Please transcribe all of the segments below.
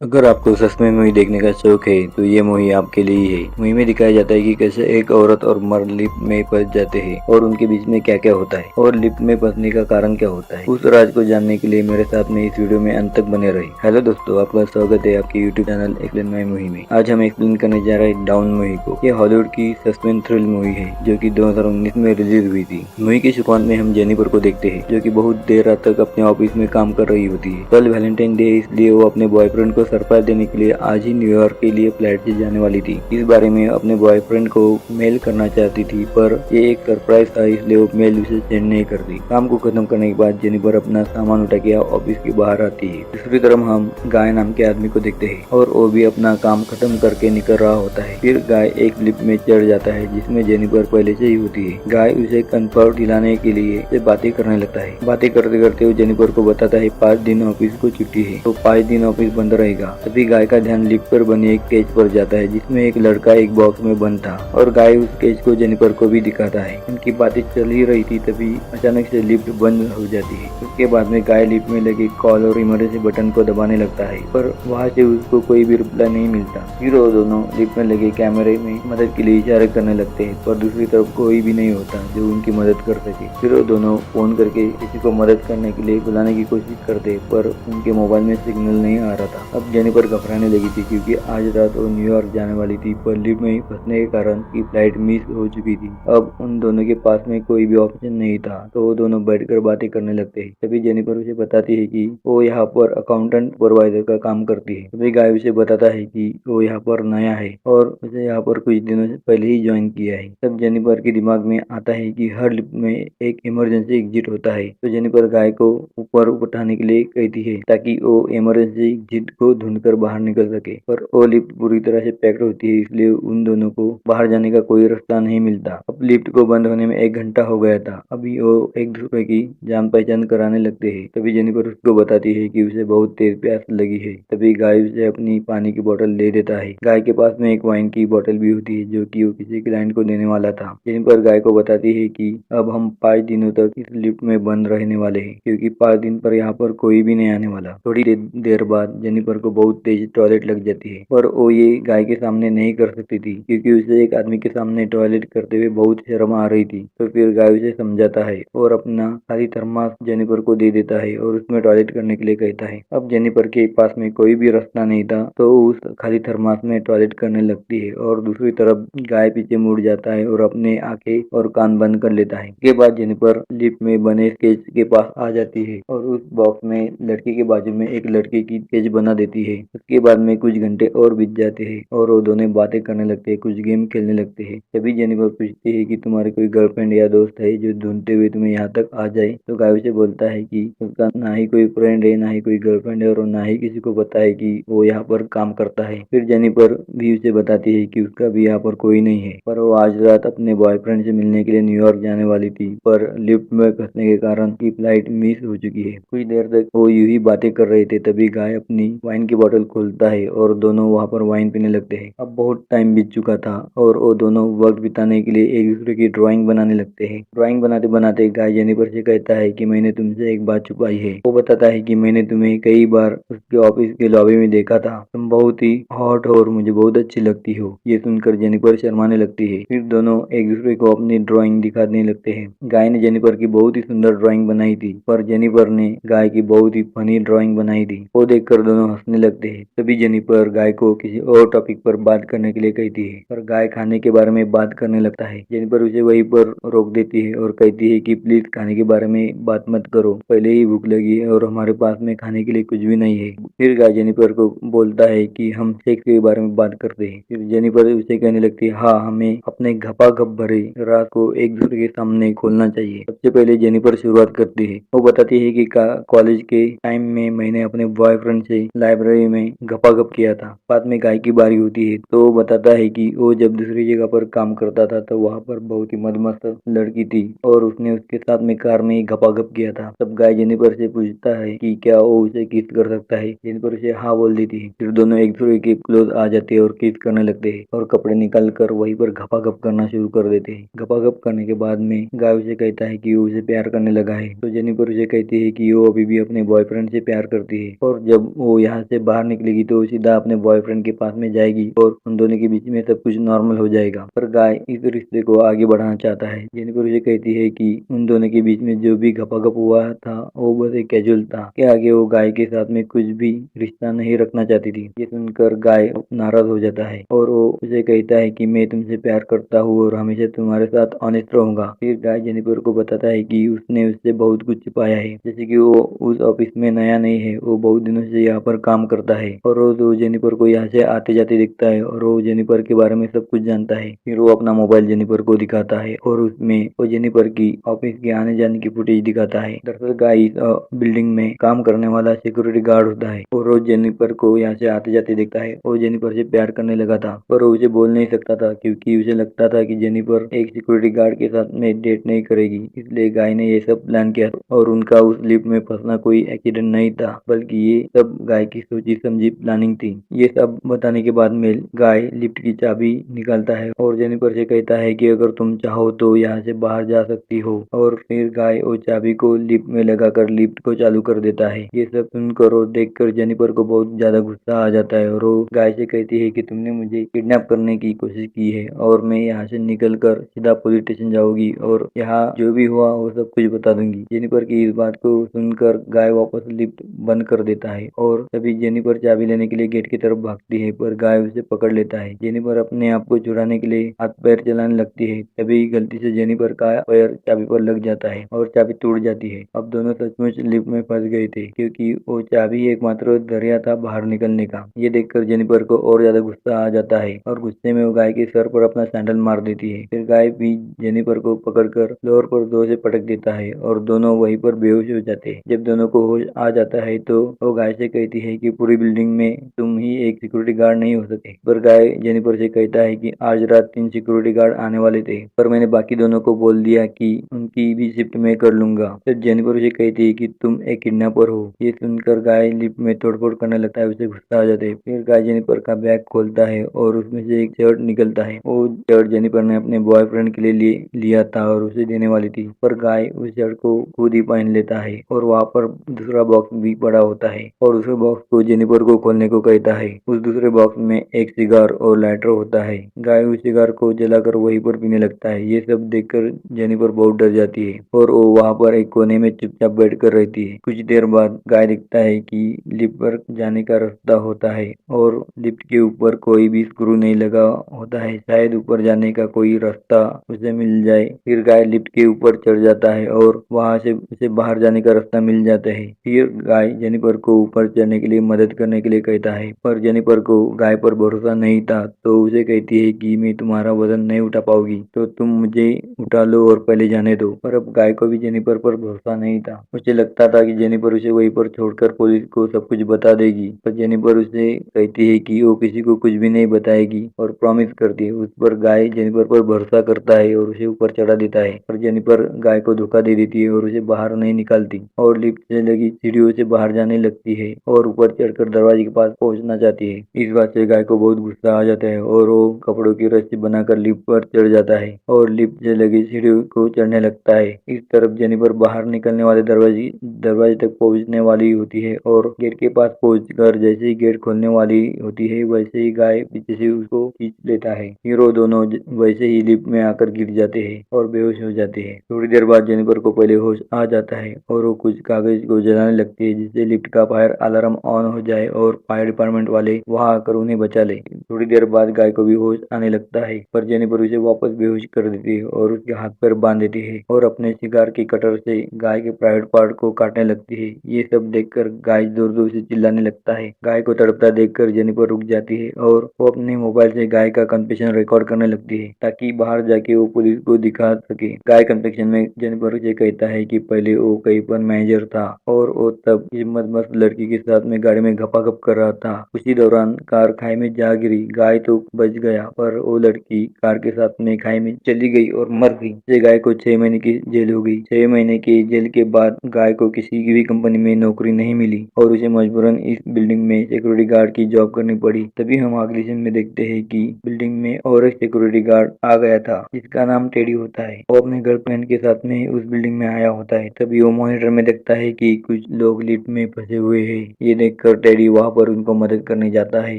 अगर आपको सच में मूवी देखने का शौक है तो ये मूवी आपके लिए ही है। मूवी में दिखाया जाता है कि कैसे एक औरत और मर्द लिफ्ट में फंस जाते हैं और उनके बीच में क्या क्या होता है और लिफ्ट में फंसने का कारण क्या होता है। उस राज को जानने के लिए मेरे साथ में इस वीडियो में अंत तक बने रहे। हेलो दोस्तों, आपका स्वागत है आपके YouTube channel explain my movie में। आज हम एक्सप्लेन करने जा रहे हैं डाउन मूवी को। ये हॉलीवुड की सस्पेंस थ्रिल मूवी है जो कि 2019 में रिलीज हुई थी। मूवी की शुरुआत में हम जेनिफर को देखते हैं जो कि बहुत देर रात तक अपने ऑफिस में काम कर रही होती है। कल वैलेंटाइन डे, इसलिए वो अपने बॉयफ्रेंड को सरप्राइज देने के लिए आज ही न्यूयॉर्क के लिए फ्लाइट से जाने वाली थी। इस बारे में अपने बॉयफ्रेंड को मेल करना चाहती थी, पर ये एक सरप्राइज था इसलिए वो मेल उसे सेंड नहीं करती। काम को खत्म करने के बाद जेनिफर अपना सामान उठा के ऑफिस के बाहर आती है। दूसरी तरफ हम गाय नाम के आदमी को देखते हैं और वो भी अपना काम खत्म करके निकल रहा होता है। फिर गाय एक लिफ्ट में चढ़ जाता है जिसमें जेनिफर पहले से ही होती है। गाय उसे कंफर्ट दिलाने के लिए से बातें करने लगता है। बातें करते करते वो जेनिफर को बताता है 5 दिन ऑफिस को छुट्टी है तो 5 दिन ऑफिस बंद रहेगा। तभी गाय का ध्यान लिफ्ट पर बने एक केज पर जाता है जिसमें एक लड़का एक बॉक्स में बंद था और गाय उस केज को जेनिफर को भी दिखाता है। उनकी बातें चल ही रही थी तभी अचानक से लिफ्ट बंद हो जाती है। उसके बाद में गाय लिफ्ट में लगे कॉल और इमरजेंसी बटन को दबाने लगता है, पर वहाँ से उसको कोई भी रिप्लाई नहीं मिलता। फिर वो दोनों लिफ्ट में लगे कैमरे में मदद के लिए इशारे करने लगते हैं, पर दूसरी तरफ कोई भी नहीं होता जो उनकी मदद कर सके। फिर वो दोनों फोन करके किसी को मदद करने के लिए बुलाने की कोशिश करते, पर उनके मोबाइल में सिग्नल नहीं आ रहा था। अब जेनिफर घबराने लगी थी क्योंकि आज रात वो न्यूयॉर्क जाने वाली थी, पर लिफ्ट में फंसने के कारण की फ्लाइट मिस हो चुकी थी। अब उन दोनों के पास में कोई भी ऑप्शन नहीं था तो वो दोनों बैठकर बातें करने लगते हैं। तभी जेनिफर उसे बताती है कि वो यहाँ पर अकाउंटेंट सुपरवाइजर का काम करती है। तभी गाय उसे बताता है कि वो यहाँ पर नया है और उसे यहाँ पर कुछ दिनों से पहले ही ज्वाइन किया है। तब जेनिफर के दिमाग में आता है कि हर लिफ्ट में एक इमरजेंसी एग्जिट होता है, तो जेनिफर गाय को ऊपर उठाने के लिए कहती है ताकि वो इमरजेंसी एग्जिट को ढूंढकर बाहर निकल सके। पर वो लिफ्ट पूरी तरह से पैक्ड होती है इसलिए उन दोनों को बाहर जाने का कोई रास्ता नहीं मिलता। अब लिफ्ट को बंद होने में 1 घंटा हो गया था। अभी वो एक दूसरे की जान पहचान कराने लगते हैं। तभी जेनिफर उसको बताती है कि उसे बहुत तेज प्यास लगी है। तभी गाय उसे अपनी पानी की बोतल ले देता है। गाय के पास में एक वाइन की बोतल भी होती है जो कि वो किसी क्लाइंट को देने वाला था। जेनिफर गाय को बताती है कि अब हम 5 दिनों तक इस लिफ्ट में बंद रहने वाले हैं क्योंकि 5 दिन पर यहाँ पर कोई भी नहीं आने वाला। थोड़ी देर बाद जेनिफर को बहुत तेज टॉयलेट लग जाती है, पर वो ये गाय के सामने नहीं कर सकती थी क्योंकि उसे एक आदमी के सामने टॉयलेट करते हुए बहुत शर्म आ रही थी। तो फिर गाय उसे समझाता है और अपना खाली थर्मास जेनिफर को दे देता है और उसमें टॉयलेट करने के लिए कहता है। अब जेनिफर के पास में कोई भी रास्ता नहीं था तो उस खाली थर्मास में टॉयलेट करने लगती है और दूसरी तरफ गाय पीछे मुड़ जाता है और अपने आंखें और कान बंद कर लेता है। इसके बाद जेनिफर लिफ्ट में बने केज के पास आ जाती है और उस बॉक्स में लड़की के बाजू में एक लड़के की केज बना देती है। उसके बाद में कुछ घंटे और बीत जाते हैं और वो दोनों बातें करने लगते हैं, कुछ गेम खेलने लगते हैं। तभी जेनिफर पूछती है कि तुम्हारे कोई गर्लफ्रेंड या दोस्त है जो ढूंढते हुए तुम्हें यहाँ तक आ जाए। तो गाय उसे बोलता है कि उसका ना ही कोई फ्रेंड है, ना ही कोई गर्लफ्रेंड है और ना ही किसी को पता है कि वो यहाँ पर काम करता है। फिर जेनिफर भी उसे बताती है कि उसका भी यहाँ पर कोई नहीं है, पर वो आज रात अपने बॉयफ्रेंड से मिलने के लिए न्यूयॉर्क जाने वाली थी, पर लिफ्ट में फंसने के कारण की फ्लाइट मिस हो चुकी है। कुछ देर तक वो यूं ही बातें कर रहे थे तभी गाय अपनी वाइन की बोतल खोलता है और दोनों वहाँ पर वाइन पीने लगते हैं। अब बहुत टाइम बीत चुका था और वो दोनों वक्त बिताने के लिए एक दूसरे की ड्राइंग बनाने लगते हैं। ड्राइंग बनाते बनाते गाय जेनिफर से कहता है कि मैंने तुमसे एक बात छुपाई है। वो बताता है कि मैंने तुम्हें कई बार उसके ऑफिस के लॉबी में देखा था, तुम बहुत ही हॉट हो और मुझे बहुत अच्छी लगती हो। ये सुनकर जेनिफर शर्माने लगती है। फिर दोनों एक दूसरे को अपनी ड्राइंग दिखाने लगते हैं। गाय ने जेनिफर की बहुत ही सुंदर ड्राइंग बनाई थी, पर जेनिफर ने गाय की बहुत ही फनी ड्राइंग बनाई थी। वो देखकर दोनों हंसने लगते हैं। तभी जेनिफर गाय को किसी और टॉपिक पर बात करने के लिए कहती है, पर गाय खाने के बारे में बात करने लगता है। जेनिफर उसे वहीं पर रोक देती है और कहती है कि प्लीज खाने के बारे में बात मत करो, पहले ही भूख लगी है और हमारे पास में खाने के लिए कुछ भी नहीं है। फिर गाय जेनिफर को बोलता है कि हम सेक्स के बारे में बात करते हैं। फिर जेनिफर उसे कहने लगती है, हाँ, हमें अपने घपाघप भरे रात को एक दूसरे के सामने खोलना चाहिए। सबसे पहले जेनिफर शुरुआत करती है। वो बताती है कि कॉलेज के टाइम में मैंने अपने बॉयफ्रेंड से लाइब्रेरी में घपाघप किया था। बाद में गाय की बारी होती है तो वो बताता है कि वो जब दूसरी जगह पर काम करता था तो वहाँ पर बहुत ही मदमस्त लड़की थी और उसने उसके साथ में कार में ही घपाघप किया था। तब गाय जेनिफर से पूछता है कि क्या वो उसे किस कर सकता है। जेनिफर उसे हाँ बोल देती है। फिर दोनों एक दूसरे के क्लोज आ जाते हैं और किस करने लगते हैं और कपड़े निकाल कर वहीं पर घपाघप करना शुरू कर देते हैं। घपाघप करने के बाद में गाय उसे कहता है कि वो उसे प्यार करने लगा है। तो जेनिफर उसे कहती है कि वो अभी भी अपने बॉयफ्रेंड से प्यार करती है और जब वो यहाँ से बाहर निकलेगी तो सीधा अपने बॉयफ्रेंड के पास में जाएगी और उन दोनों के बीच में सब कुछ नॉर्मल हो जाएगा। पर गाय इस रिश्ते को आगे बढ़ाना चाहता है। जेनिफर उसे कहती है कि उन दोनों के बीच में जो भी गपागप हुआ था वो बस एक कैजुअल था, के आगे वो गाय के साथ में कुछ भी रिश्ता नहीं रखना चाहती थी। ये सुनकर गाय नाराज हो जाता है और वो उसे कहता है कि मैं तुमसे प्यार करता हूँ और हमेशा तुम्हारे साथ ऑनेस्ट रहूंगा। फिर गाय जेनिफर को बताता है कि उसने उससे बहुत कुछ छिपाया है, जैसे कि वो उस ऑफिस में नया नहीं है, वो बहुत दिनों से यहाँ पर काम करता है और रोज वो जेनिफर को यहाँ से आते जाते दिखता है और वो जेनिफर के बारे में सब कुछ जानता है। फिर वो अपना मोबाइल जेनिफर को दिखाता है और उसमें वो जेनिफर की ऑफिस के आने जाने की फुटेज दिखाता है। दरअसल गाय इस बिल्डिंग में काम करने वाला सिक्योरिटी गार्ड होता है और रोज जेनिफर को यहाँ से आते जाते देखता है। वो जेनिफर से प्यार करने लगा था पर वो उसे बोल नहीं सकता था क्योंकि उसे लगता था कि जेनिफर एक सिक्योरिटी गार्ड के साथ में डेट नहीं करेगी। इसलिए गाय ने ये सब प्लान किया और उनका उस लिफ्ट में फंसना कोई एक्सीडेंट नहीं था, बल्कि ये सब गाय की सोची समझी प्लानिंग थी। ये सब बताने के बाद में गाय लिफ्ट की चाबी निकालता है और जेनिफर से कहता है कि अगर तुम चाहो तो यहाँ से बाहर जा सकती हो, और फिर गाय वो चाबी को लिफ्ट में लगाकर लिफ्ट को चालू कर देता है। ये सब सुनकर और देखकर जेनिफर को बहुत ज्यादा गुस्सा आ जाता है और वो गाय से कहती है कि तुमने मुझे किडनैप करने की कोशिश की है और मैं यहाँ से निकल कर सीधा पुलिस स्टेशन जाऊंगी और यहाँ जो भी हुआ वो सब कुछ बता दूंगी। जेनिफर की इस बात को सुनकर गाय वापस लिफ्ट बंद कर देता है और तभी जेनिफर चाबी लेने के लिए गेट की तरफ भागती है, पर गाय उसे पकड़ लेता है। जेनिफर अपने आप को छुड़ाने के लिए हाथ पैर चलाने लगती है, तभी गलती से जेनिफर का पैर चाबी पर लग जाता है और चाबी टूट जाती है। अब दोनों सचमुच लिफ्ट में फंस गए थे क्योंकि वो चाबी एकमात्र जरिया था बाहर निकलने का। ये देखकर जेनिफर को और ज्यादा गुस्सा आ जाता है और गुस्से में वो गाय के सर पर अपना सैंडल मार देती है। फिर गाय भी जेनिफर को पकड़कर फ्लोर पर जोर से पटक देता है और दोनों वहीं पर बेहोश हो जाते हैं। जब दोनों को होश आ जाता है तो वो गाय से कहती है कि पूरी बिल्डिंग में तुम ही एक सिक्योरिटी गार्ड नहीं हो सके। पर गाय जेनिफर से कहता है कि आज रात 3 सिक्योरिटी गार्ड आने वाले थे, पर मैंने बाकी दोनों को बोल दिया कि उनकी भी शिफ्ट मैं कर लूंगा। तो जेनिफर उसे कहती है कि तुम एक किडनैपर हो। ये सुनकर गाय लिफ्ट में तोड़फोड़ करने लगता है, उसे गुस्सा आ जाता है। फिर गाय जेनिफर का बैग खोलता है और उसमें से एक शर्ट निकलता है। वो शर्ट जेनिफर ने अपने बॉयफ्रेंड के लिए लिया था और उसे देने वाली थी, पर गाय उस शर्ट को खुद ही पहन लेता है और वहाँ पर दूसरा बॉक्स भी पड़ा होता है और उस बॉक्स को जेनिफर को खोलने को कहता है। उस दूसरे बॉक्स में एक सिगार और लाइटर होता है। गाय उस सिगार को जलाकर वहीं पर पीने लगता है। ये सब देखकर जेनिफर बहुत डर जाती है और वो वहाँ पर एक कोने में चुपचाप बैठ कर रहती है। कुछ देर बाद गाय दिखता है कि लिफ्ट पर जाने का रास्ता होता है और लिफ्ट के ऊपर कोई भी स्क्रू नहीं लगा होता है, शायद ऊपर जाने का कोई रास्ता उसे मिल जाए। फिर गाय लिफ्ट के ऊपर चढ़ जाता है और वहाँ से उसे बाहर जाने का रास्ता मिल जाता है। फिर गाय जेनिफर को ऊपर चढ़ने के लिए मदद करने के लिए कहता है, पर जेनिफर को गाय पर भरोसा नहीं था तो उसे कहती है कि मैं तुम्हारा वजन नहीं उठा पाऊंगी तो तुम मुझे उठा लो और पहले जाने दो। पर अब गाय को भी जेनिफर पर भरोसा नहीं था। उसे लगता था कि जेनिफर उसे वहीं पर छोड़कर पुलिस को सब कुछ बता देगी, पर जेनिफर उसे कहती है कि वो किसी को कुछ भी नहीं बताएगी और प्रॉमिस करती है। उस पर गाय जेनिफर पर भरोसा करता है और उसे ऊपर चढ़ा देता है, पर जेनिफर गाय को धोखा दे देती है और उसे बाहर नहीं निकालती और लिफ्ट से लगी सीढ़ियों से बाहर जाने लगती है और ऊपर चढ़कर दरवाजे के पास पहुंचना चाहती है। इस बात से गाय को बहुत गुस्सा आ जाता है और वो कपड़ों की रस्सी बनाकर लिफ्ट पर चढ़ जाता है और लिफ्ट से लगी सीढ़ियों को चढ़ने लगता है। इस तरफ जेनिफर बाहर निकलने वाले दरवाजे तक पहुंचने वाली होती है और गेट के पास पहुंचकर जैसे ही गेट खोलने वाली होती है वैसे ही गाय पीछे से उसको खींच लेता है। फिर वो दोनों वैसे ही लिफ्ट में आकर गिर जाते हैं और बेहोश हो जाते हैं। थोड़ी देर बाद जेनिफर को पहले होश आ जाता है और वो कुछ कागज को जलाने लगती है जिससे लिफ्ट का फायर अलार्म ऑन हो जाए और फायर डिपार्टमेंट वाले वहां आकर उन्हें बचा ले। थोड़ी देर बाद गाय को भी होश आने लगता है, पर जेनिफर उसे वापस बेहोश कर देती है और उसके हाथ पैर बांध देती है और अपने शिकार की कटर से गाय के प्राइवेट पार्ट को काटने लगती है। ये सब देखकर गाय जोर जोर से चिल्लाने लगता है। गाय को तड़पता देखकर जेनिफर रुक जाती है और वो अपने मोबाइल से गाय का कन्फेशन रिकॉर्ड करने लगती है ताकि बाहर जाके वो पुलिस को दिखा सके। गाय कन्फेशन में जेनिफर से कहता है कि पहले वो कहीं पर मैनेजर था और वो तब हिम्मत मस्त लड़की के साथ में गाड़ी में गपागप कर रहा था। उसी दौरान कार खाई में जा गिरी। गाय तो बच गया पर वो लड़की कार के साथ में खाई में चली गई और मर गई। इससे गाय को 6 महीने की जेल हो गई। 6 महीने की जेल के बाद गाय को किसी की भी कंपनी में नौकरी नहीं मिली और उसे मजबूरन इस बिल्डिंग में सिक्योरिटी गार्ड की जॉब करनी पड़ी। तभी हम अगली सीन में देखते हैं कि बिल्डिंग में और एक सिक्योरिटी गार्ड आ गया था जिसका नाम टेडी होता है। वो अपने गर्लफ्रेंड के साथ में उस बिल्डिंग में आया होता है। तभी वो मॉनिटर में देखता है कि कुछ लोग लिफ्ट में फंसे हुए हैं। ये देख देखकर टेडी वहाँ पर उनको मदद करने जाता है।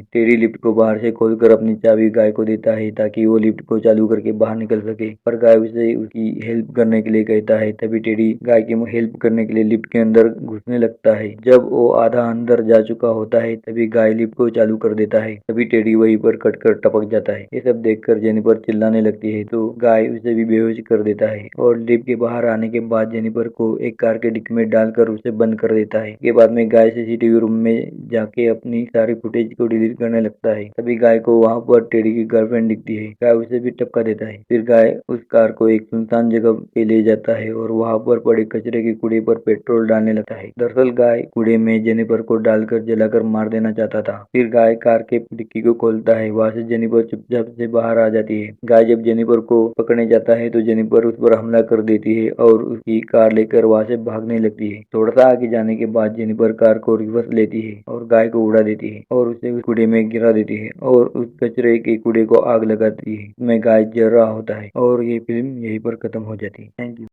टेडी लिफ्ट को बाहर से खोलकर अपनी चाबी गाय को देता है ताकि वो लिफ्ट को चालू करके बाहर निकल सके, पर गाय उसे उसकी हेल्प करने के लिए कहता है। तभी टेडी गाय की हेल्प करने के लिए लिफ्ट के अंदर घुसने लगता है। जब वो आधा अंदर जा चुका होता है तभी गाय लिफ्ट को चालू कर देता है। तभी टेडी वहीं पर कटकर टपक जाता है। ये सब देखकर जेनिफर चिल्लाने लगती है तो गाय उसे भी बेहोश कर देता है और लिफ्ट के बाहर आने के बाद जेनिफर को एक कार के डिक्की में डालकर उसे बंद कर देता है। के बाद में गाय सीसीटीवी रूम में जाके अपनी सारी फुटेज को डिलीट करने लगता है। तभी गाय को वहाँ पर टेडी की गर्लफ्रेंड दिखती है। गाय उसे भी टपका देता है। फिर गाय उस कार को एक सुनसान जगह पे ले जाता है और वहाँ पर पड़े कचरे के कूड़े पर पेट्रोल डालने लगता है। दरअसल गाय कूड़े में जेनिफर को डालकर जलाकर मार देना चाहता था। फिर गाय कार के डिक्की को खोलता है। वहाँ से जेनिफर चुपचाप से बाहर आ जाती है। गाय जब जेनिफर को पकड़ने जाता है तो जेनिफर उस पर हमला कर देती है और उसकी कार लेकर वहाँ से भागने लगती है। थोड़ा सा आगे जाने के बाद जेनिफर कार को रिवर्स लेती है और गाय को उड़ा देती है और उसे उस कूड़े में गिरा देती है और उस कचरे के कूड़े को आग लगाती है। इसमें गाय जल रहा होता है और ये फिल्म यहीं पर खत्म हो जाती है। Thank you.